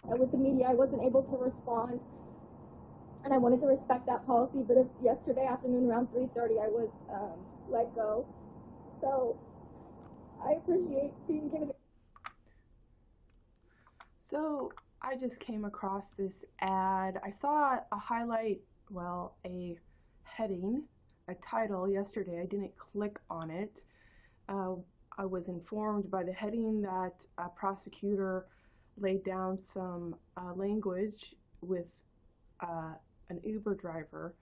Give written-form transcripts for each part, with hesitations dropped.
with the media, I wasn't able to respond, and I wanted to respect that policy. But if yesterday afternoon around 3:30 I was let go, so I appreciate being given. So I just came across this ad. I saw a highlight, well, a heading, a title yesterday. I didn't click on it. Uh, I was informed by the heading that a prosecutor laid down some language with uh, an Uber driver.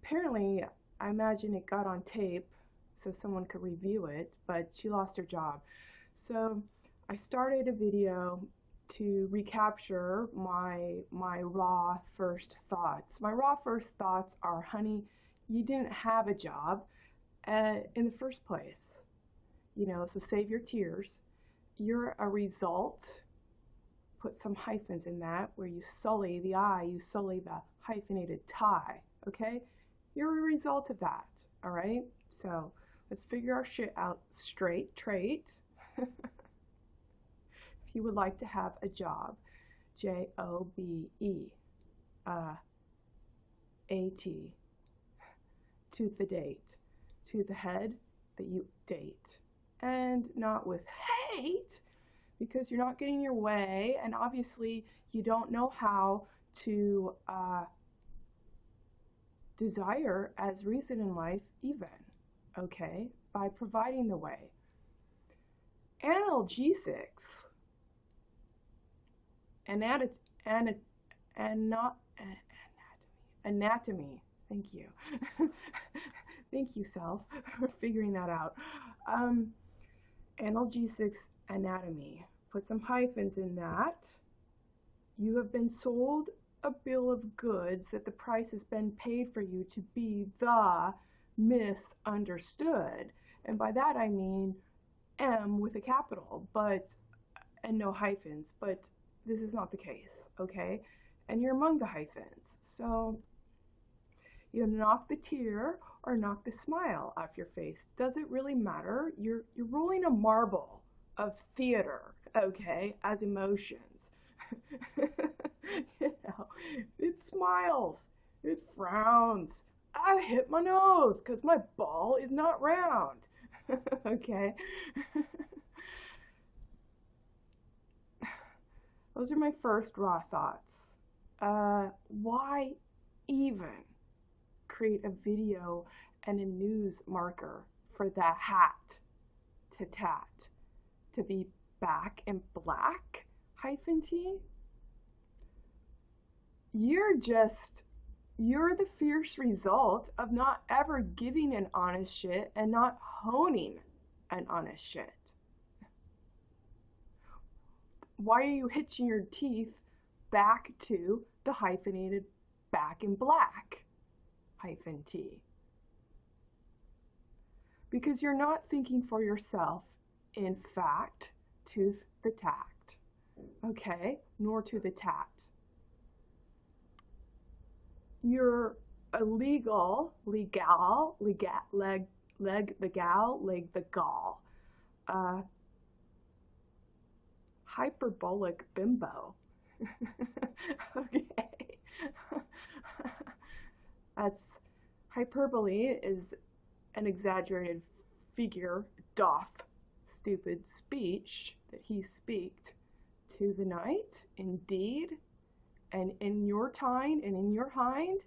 Apparently, I imagine it got on tape so someone could review it, but she lost her job. So I started a video to recapture my raw first thoughts. My raw first thoughts are, honey, you didn't have a job in the first place. So save your tears. You're a result. Put some hyphens in that where you sully the I, you sully the hyphenated tie, okay? You're a result of that, all right? So let's figure our shit out straight. If you would like to have a job, Jobe, A-T, to the date, to the head that you date, and not with hate, because you're not getting your way, and obviously you don't know how to desire as reason in life even, okay, by providing the way. Analgesics, anatomy, thank you. Thank you, self, for figuring that out. Analgesics anatomy. Put some hyphens in that. You have been sold a bill of goods that the price has been paid for you to be the misunderstood. And by that I mean M with a capital, and no hyphens, but this is not the case, okay? And you're among the hyphens. So you knock the tear or knock the smile off your face. Does it really matter? You're rolling a marble of theater, okay, as emotions. It smiles, it frowns. I hit my nose because my ball is not round. Okay. Those are my first raw thoughts. Why even create a video and a news marker for the hat to tat to be back in black -t? You're the fierce result of not ever giving an honest shit and not honing an honest shit. Why are you hitching your teeth back to the hyphenated back in black -t? Because you're not thinking for yourself, in fact, tooth the tact, okay, nor to the tat. You're a leg the gall, hyperbolic bimbo. Okay. That's hyperbole is an exaggerated figure doth stupid speech that he speaked to the night, indeed, and in your tine, and in your hind,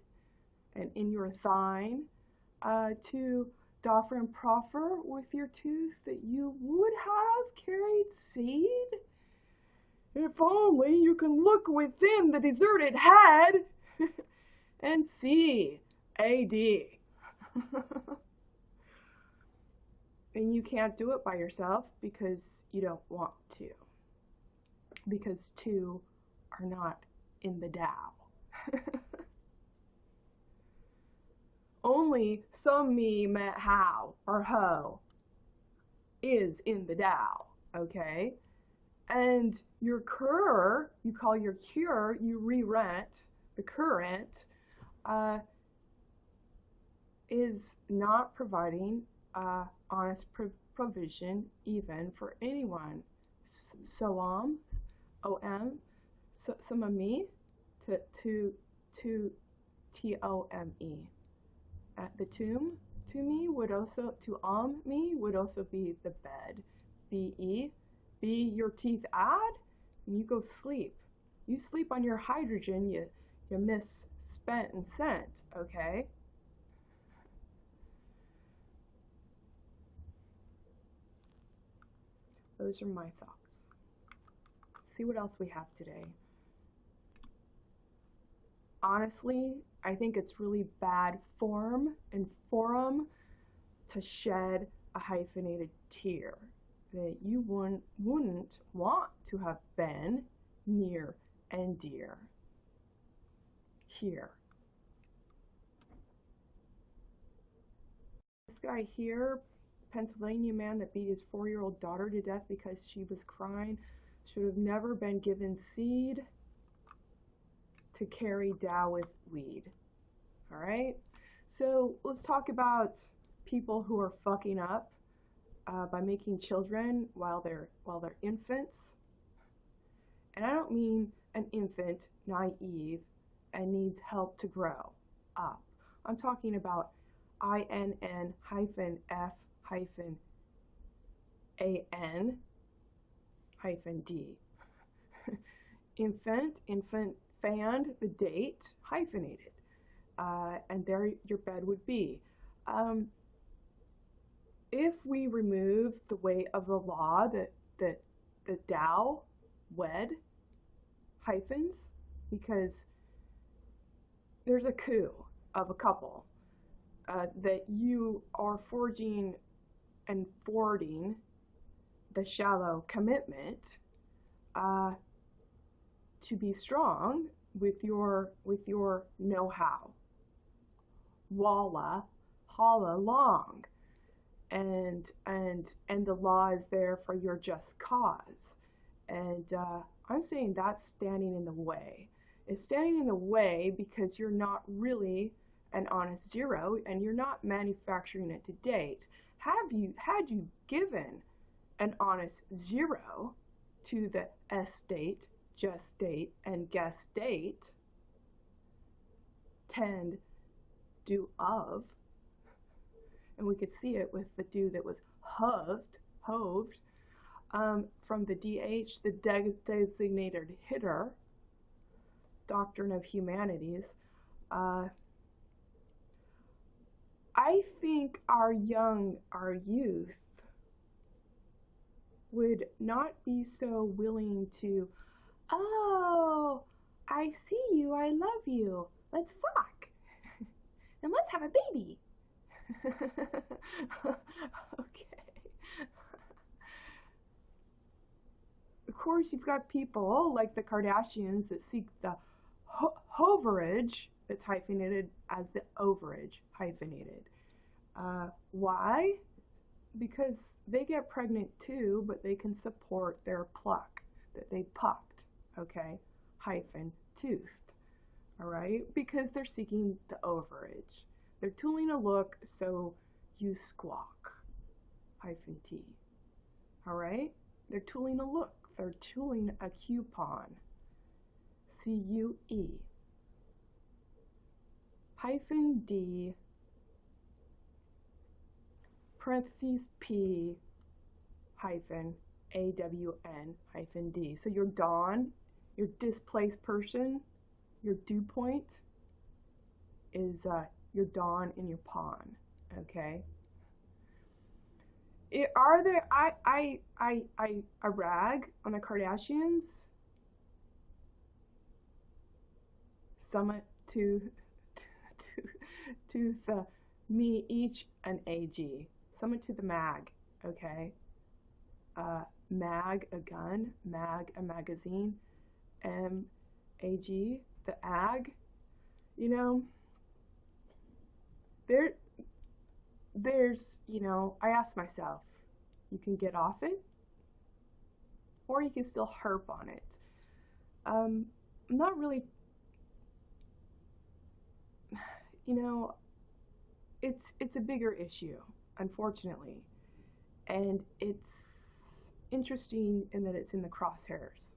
and in your thine, to doffer and proffer with your tooth that you would have carried seed? If only you can look within the deserted head and see A.D. And you can't do it by yourself because you don't want to. Because two are not in the Tao. Only some me met how or ho is in the Tao, okay? And your cur, you call your cure, you re-rent, the current, is not providing honest provision even for anyone. So om, So, some of me to Tome. At the tomb to me would also to me would also be the bed. Be your teeth add and you go sleep. You sleep on your hydrogen, you miss spent and sent, okay? Those are my thoughts. See what else we have today. Honestly, I think it's really bad form and forum to shed a hyphenated tear that you wouldn't want to have been near and dear. Here. This guy here, Pennsylvania man that beat his 4-year-old daughter to death because she was crying, should have never been given seed to carry Dow with weed. All right? So let's talk about people who are fucking up by making children while they're infants. And I don't mean an infant naive and needs help to grow up. I'm talking about INN-F-AN D. Infant, fanned, the date, hyphenated. And there your bed would be. If we remove the way of the law that the Dow wed hyphens, because there's a coup of a couple that you are forging and forwarding the shallow commitment to be strong with your know-how. Walla, holla long. And the law is there for your just cause. And I'm saying that's standing in the way. It's standing in the way because you're not really an honest zero and you're not manufacturing it to date. Had you given an honest zero to the estate, just date, and guess date, tend, do of, and we could see it with the do that was hoved, from the DH, the designated hitter, doctrine of humanities. I think our youth would not be so willing to, oh, I see you, I love you, let's fuck, and let's have a baby. Okay. Of course, you've got people like the Kardashians that seek the hoverage that's hyphenated as the overage hyphenated. Why? Because they get pregnant too, but they can support their pluck that they pucked, okay? Hyphen toothed, all right? Because they're seeking the overage. They're tooling a look, so you squawk, hyphen T, all right? They're tooling a look. They're tooling a coupon, CUE, hyphen D, parentheses P, hyphen AWN, hyphen D. So your dawn, your displaced person, your dew point is your dawn in your pawn, okay? Are there, I rag on the Kardashians, summit to the me each an AG, summit to the mag, okay? Mag, a gun, mag, a magazine, AG, the ag, you know, there's, you know, I ask myself, you can get off it, or you can still harp on it. I'm not really, you know, it's a bigger issue, unfortunately, and it's interesting in that it's in the crosshairs.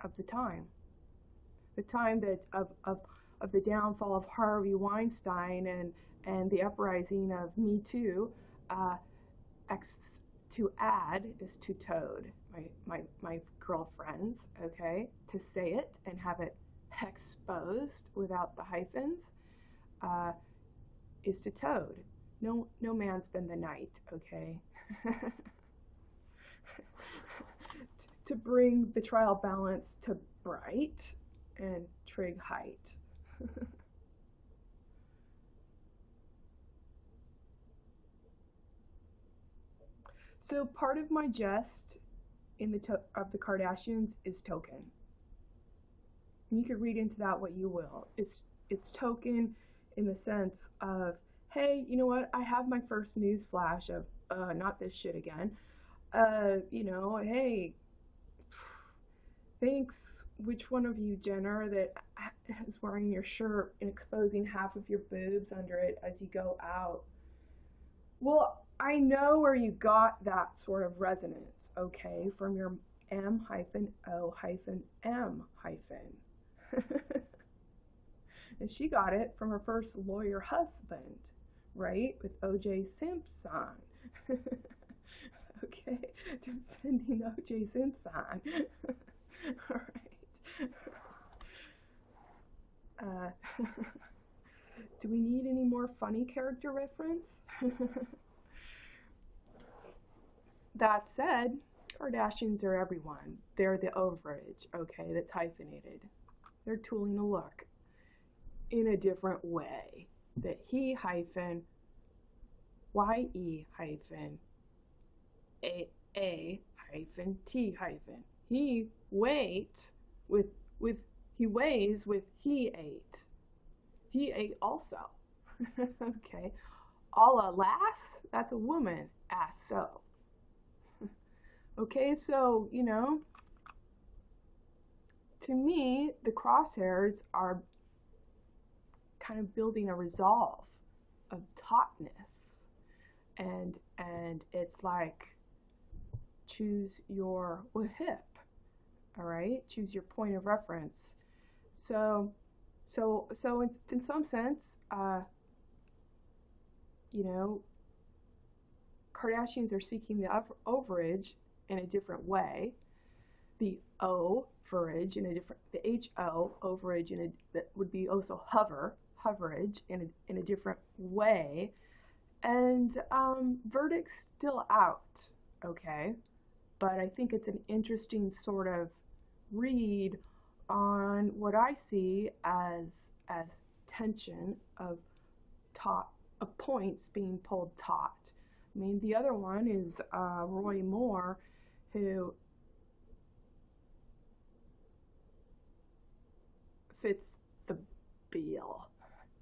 of the time. The time that of the downfall of Harvey Weinstein and the uprising of Me Too, X to add is to toad. My girlfriends, okay, to say it and have it exposed without the hyphens, is to toad. No man spend the night, okay? To bring the trial balance to bright and trig height. So part of my jest in of the Kardashians is token. You can read into that what you will. It's token in the sense of, hey, you know what? I have my first news flash of not this shit again. Hey, thanks. Which one of you, Jenner, that is wearing your shirt and exposing half of your boobs under it as you go out? Well, I know where you got that sort of resonance, okay, from your M-O-M-. And she got it from her first lawyer husband, right, with O.J. Simpson. Okay, defending O.J. Simpson. All right. Do we need any more funny character reference? That said, Kardashians are everyone. They're the overage, okay, that's hyphenated. They're tooling a look in a different way. That he hyphen Y-E hyphen A hyphen T hyphen. He weighs with he ate. He ate also. Okay. All a lass, that's a woman, ass so. Okay, so, to me, the crosshairs are kind of building a resolve of tautness. And it's like, choose your hip, all right? Choose your point of reference. So in some sense, Kardashians are seeking the overage in a different way. The O-verage in a different, the H-O overage that would be also hoverage in a different way. And verdict's still out, okay? But I think it's an interesting sort of read on what I see as tension of points being pulled taut. I mean, the other one is Roy Moore, who fits the bill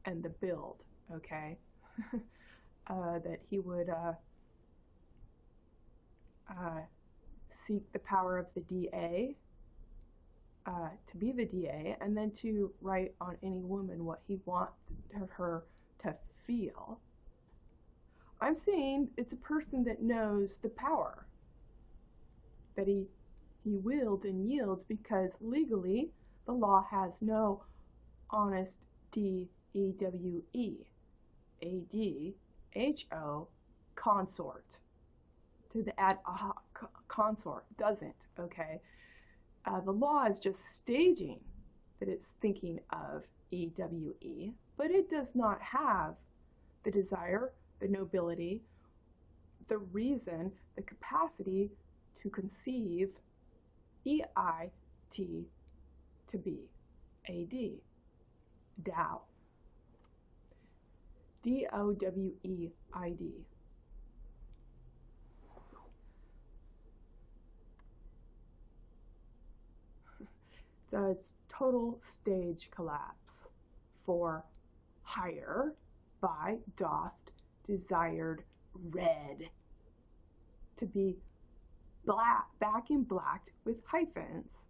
and the build, okay? That he would seek the power of the DA, to be the DA, and then to write on any woman what he wants her to feel. I'm saying it's a person that knows the power that he wields and yields, because legally the law has no honest D-E-W-E A-D-H-O consort. To the ad hoc consort doesn't, okay? The law is just staging that it's thinking of E-W-E, but it does not have the desire, the nobility, the reason, the capacity to conceive E-I-T to be A-D, Dow, D-O-W-E-I-D. It's a total stage collapse for hire by doth desired red to be back in black with hyphens,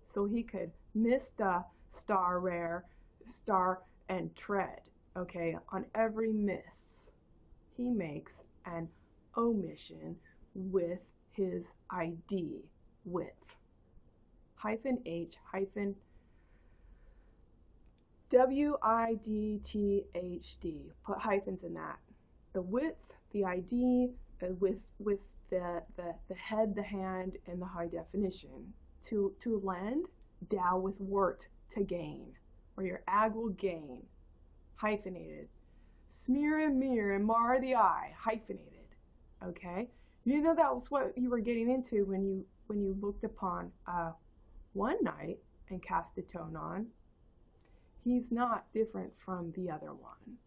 so he could miss the rare star and tread, okay? On every miss he makes an omission with his ID with hyphen H hyphen WIDTHD. Put hyphens in that. The width, the ID, with the head, the hand, and the high definition. To lend, dow with wort, to gain, or your ag will gain. Hyphenated. Smear and mirror and mar the eye. Hyphenated. Okay? You know that was what you were getting into when you looked upon one night and cast a tone on. He's not different from the other one.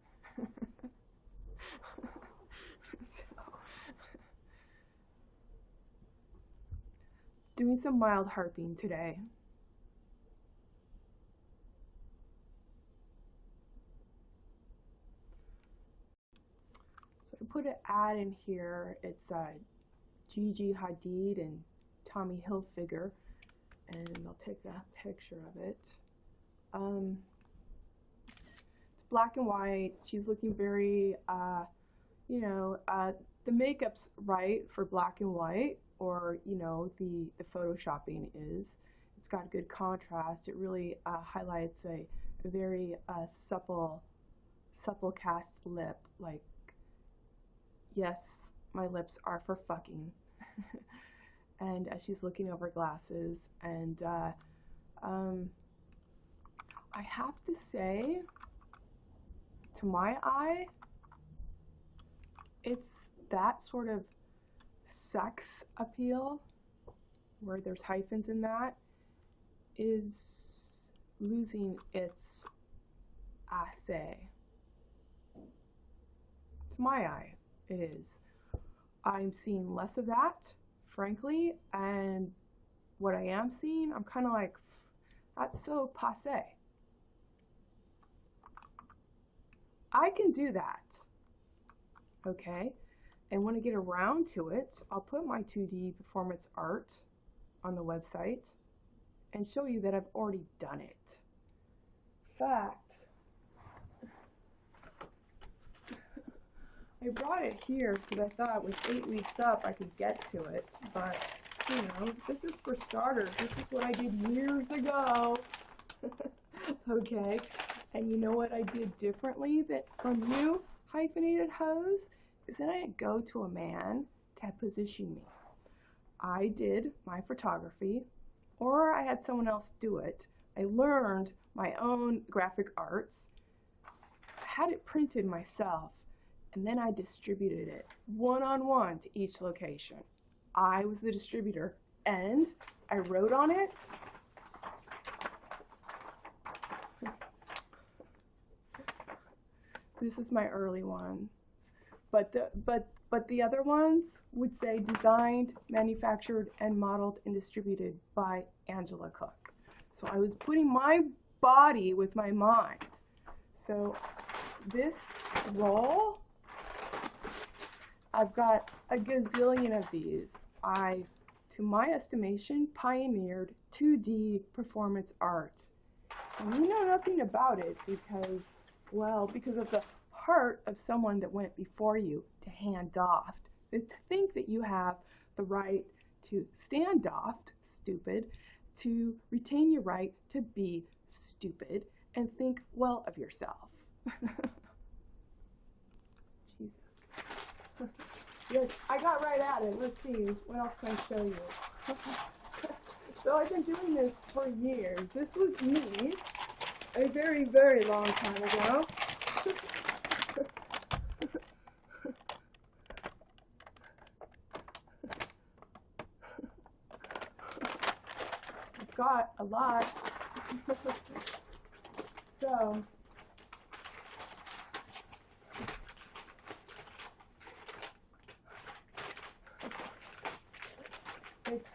So, doing some mild harping today. So I put an ad in here. It's Gigi Hadid and Tommy Hilfiger, and I'll take a picture of it. It's black and white. She's looking very, the makeup's right for black and white, or the photoshopping is. It's got good contrast. It really highlights a very supple cast lip. Like, yes, my lips are for fucking. And as she's looking over glasses, and I have to say, to my eye, it's that sort of sex appeal, where there's hyphens in that, is losing its assay. To my eye, it is. I'm seeing less of that, frankly, and what I am seeing, I'm kind of like, that's so passé. I can do that, okay? And when I get around to it, I'll put my 2D performance art on the website and show you that I've already done it. In fact, I brought it here because I thought with 8 weeks up I could get to it, but this is for starters. This is what I did years ago. Okay, and you know what I did differently from you, hyphenated hoes, is that I didn't go to a man to position me. I did my photography, or I had someone else do it. I learned my own graphic arts, had it printed myself, and then I distributed it one-on-one to each location. I was the distributor, and I wrote on it. This is my early one, but the other ones would say designed, manufactured, and modeled and distributed by Angela Cook. So I was putting my body with my mind. So this roll, I've got a gazillion of these. I, to my estimation, pioneered 2D performance art. And you know nothing about it because of the heart of someone that went before you to hand doffed. And to think that you have the right to stand doffed, stupid, to retain your right to be stupid and think well of yourself. Jesus. Yes, I got right at it. Let's see, what else can I show you? So I've been doing this for years. This was me a very, very long time ago. I've got a lot. So it's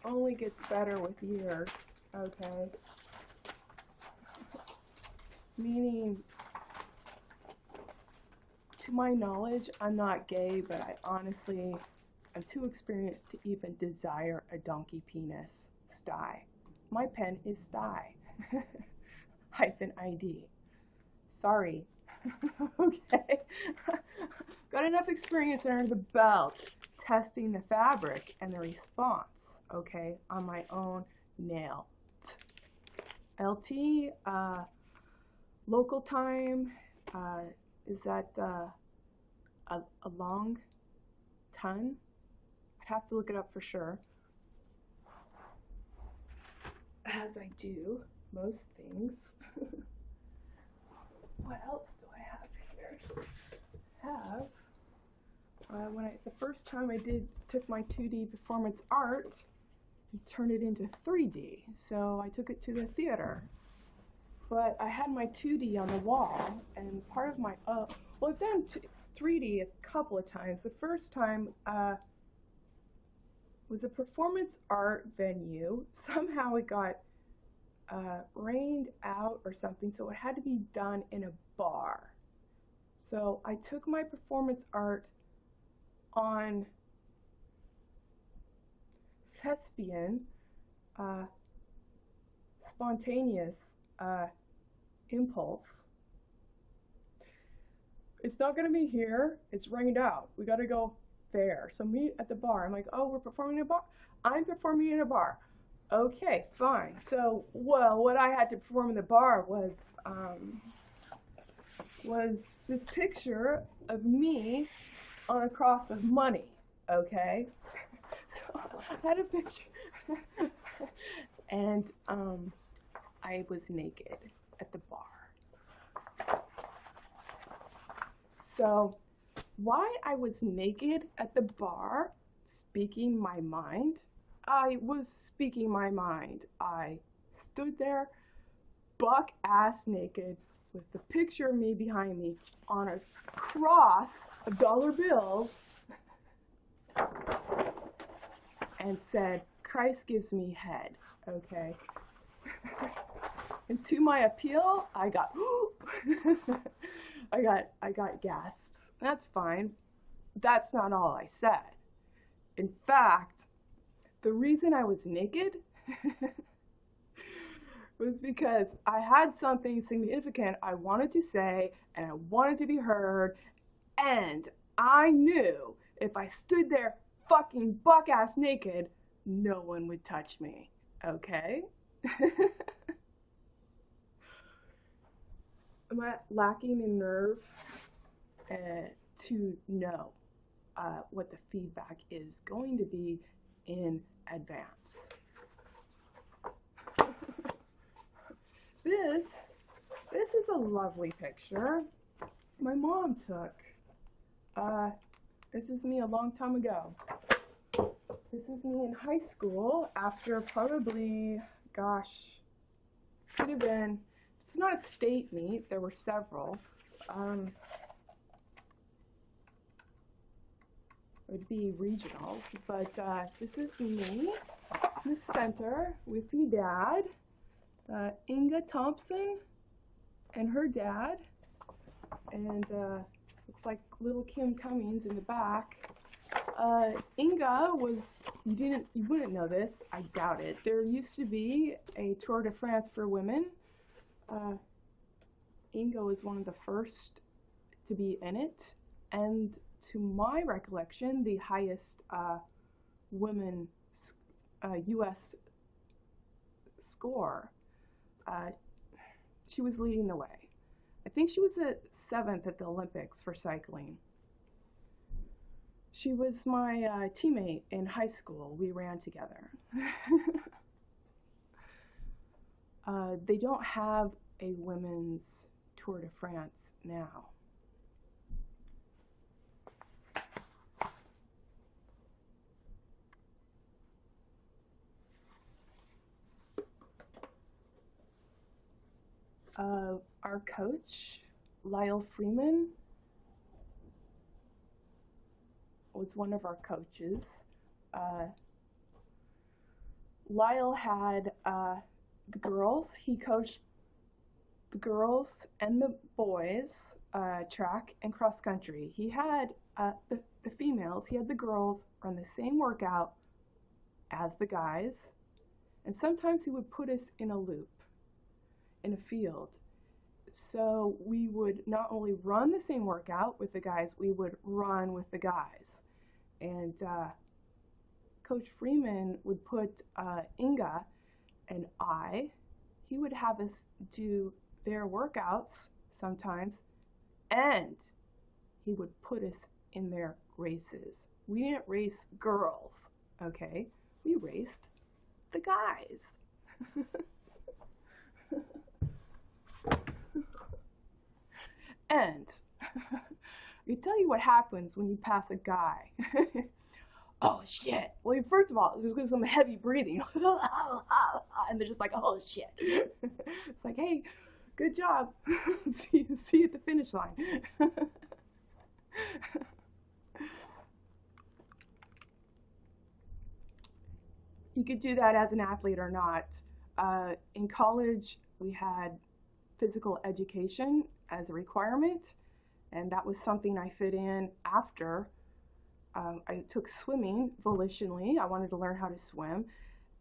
only gets better with years, okay? Meaning, to my knowledge, I'm not gay, but I honestly am too experienced to even desire a donkey penis. Sty. My pen is Sty. -ID. Sorry. Okay. Got enough experience under the belt. testing the fabric and the response, okay, on my own nail. LT, local time, is that a long ton? I'd have to look it up for sure, as I do most things. What else do I have here? The first time I took my 2D performance art and turned it into 3D, so I took it to the theater. But I had my 2D on the wall, and part of my, well, I've done 3D a couple of times. The first time was a performance art venue. Somehow it got rained out or something, so it had to be done in a bar. So I took my performance art on thespian, spontaneous impulse. It's not going to be here. It's rained out. We got to go there. So meet at the bar. I'm like, oh, we're performing in a bar? I'm performing in a bar. Okay, fine. So, well, what I had to perform in the bar was this picture of me on a cross of money, okay? So I had a picture, and I was naked at the bar. So why I was naked at the bar, speaking my mind, I was speaking my mind. I stood there, buck-ass naked, with the picture of me behind me on a cross of dollar bills, and said, Christ gives me head, okay? And to my appeal, I got, I got gasps. That's fine. That's not all I said. In fact, the reason I was naked was because I had something significant I wanted to say, and I wanted to be heard, and I knew if I stood there fucking buck-ass naked, no one would touch me, okay? Am I lacking in nerve to know what the feedback is going to be in advance? This is a lovely picture my mom took. This is me a long time ago. This is me in high school after probably, gosh, could have been, it's not a state meet, there were several. It would be regionals, but this is me in the center with me dad, Inga Thompson and her dad, and looks like little Kim Cummings in the back. Inga was, you wouldn't know this, I doubt it. There used to be a Tour de France for women. Inga was one of the first to be in it, and to my recollection, the highest women U.S. score. She was leading the way. I think she was at 7th at the Olympics for cycling. She was my teammate in high school. We ran together. They don't have a women's Tour de France now. Our coach, Lyle Freeman, was one of our coaches. Lyle had the girls. He coached the girls and the boys track and cross country. He had the females, he had the girls run the same workout as the guys, and sometimes he would put us in a loop in a field. So we would not only run the same workout with the guys, we would run with the guys. And Coach Freeman would put Inga and he would have us do their workouts sometimes, and he would put us in their races. We didn't race girls, okay? We raced the guys. And I tell you what happens when you pass a guy. Oh shit. Well, first of all, there's some heavy breathing. And they're just like, oh shit. It's like, hey, good job. see you at the finish line. You could do that as an athlete or not. In college, we had physical education as a requirement, and that was something I fit in after. I took swimming volitionally. I wanted to learn how to swim,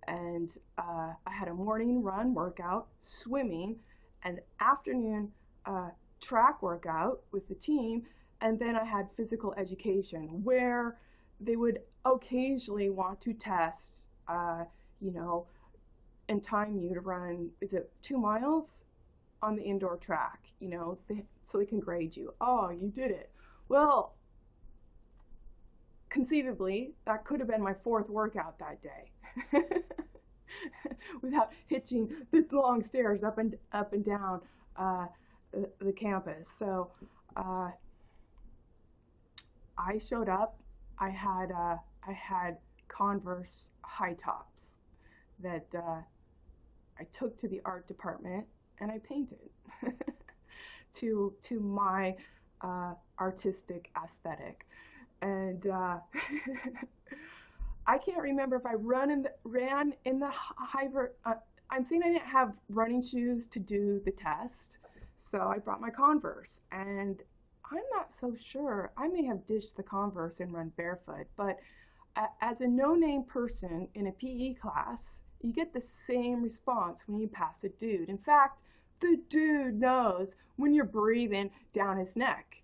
and I had a morning run workout, swimming, an afternoon track workout with the team, and then I had physical education where they would occasionally want to test, you know, and time you to run, is it 2 miles on the indoor track, you know, so they can grade you. Oh, you did it. Well, conceivably, that could have been my 4th workout that day. Without hitching this long stairs up and down the campus. So I showed up. I had Converse high tops that I took to the art department and I painted to my artistic aesthetic. And I can't remember if I ran in the high. I'm saying I didn't have running shoes to do the test, so I brought my Converse. And I'm not so sure. I may have ditched the Converse and run barefoot, but as a no-name person in a PE class, you get the same response when you pass a dude. In fact, the dude knows when you're breathing down his neck.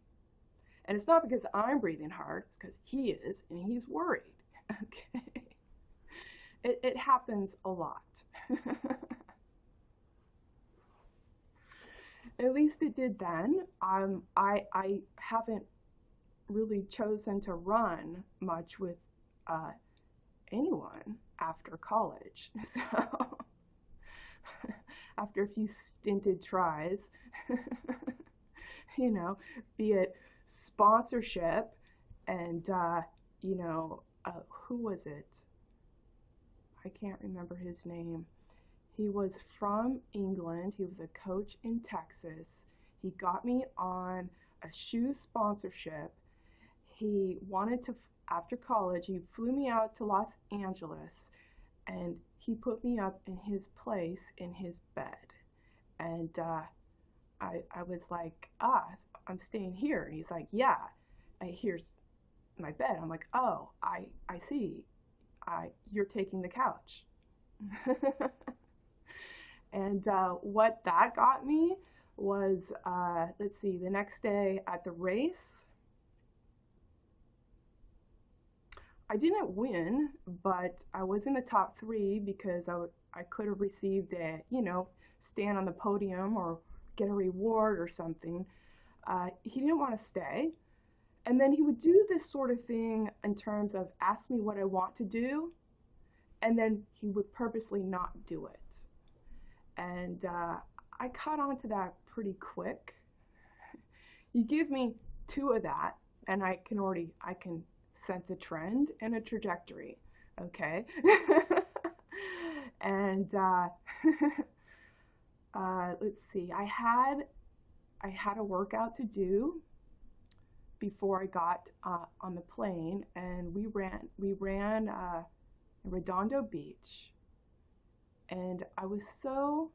And it's not because I'm breathing hard, it's because he is, and he's worried. Okay? It happens a lot. At least it did then. I haven't really chosen to run much with anyone after college. So after a few stinted tries, you know, be it sponsorship and you know, who was it? I can't remember his name. He was from England. He was a coach in Texas. He got me on a shoe sponsorship. He wanted to, after college, he flew me out to Los Angeles and he put me up in his place in his bed. And I was like, I'm staying here. And he's like, yeah, here's my bed. I'm like, oh, I see. You're taking the couch. And what that got me was, let's see, the next day at the race, I didn't win, but I was in the top 3 because I could have received a, you know, stand on the podium or get a reward or something. He didn't want to stay. And then he would do this sort of thing in terms of ask me what I want to do, and then he would purposely not do it. And I caught on to that pretty quick. You give me 2 of that, and I can sense a trend and a trajectory. Okay. And let's see. I had a workout to do before I got on the plane, and we ran Redondo Beach, and I was so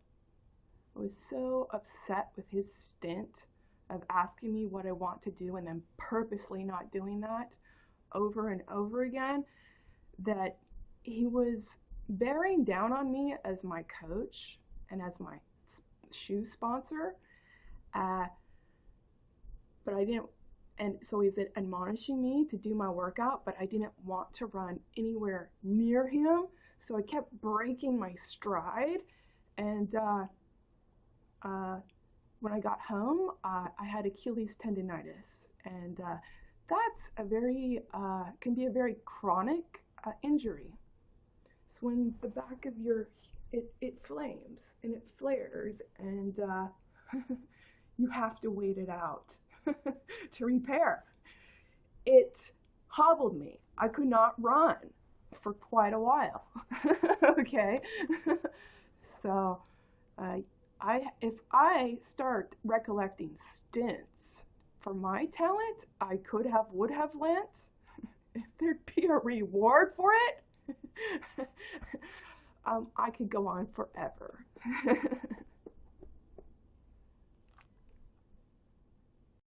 upset with his stint of asking me what I want to do and then purposely not doing that over and over again, that he was bearing down on me as my coach and as my shoe sponsor, but I didn't And so he's admonishing me to do my workout, but I didn't want to run anywhere near him. So I kept breaking my stride. And when I got home, I had Achilles tendonitis. And that's can be a very chronic injury. It's when the back of it flames and it flares, and you have to wait it out to repair. It hobbled me. I could not run for quite a while. Okay? So, if I start recollecting stints for my talent, would have lent. If there'd be a reward for it, I could go on forever.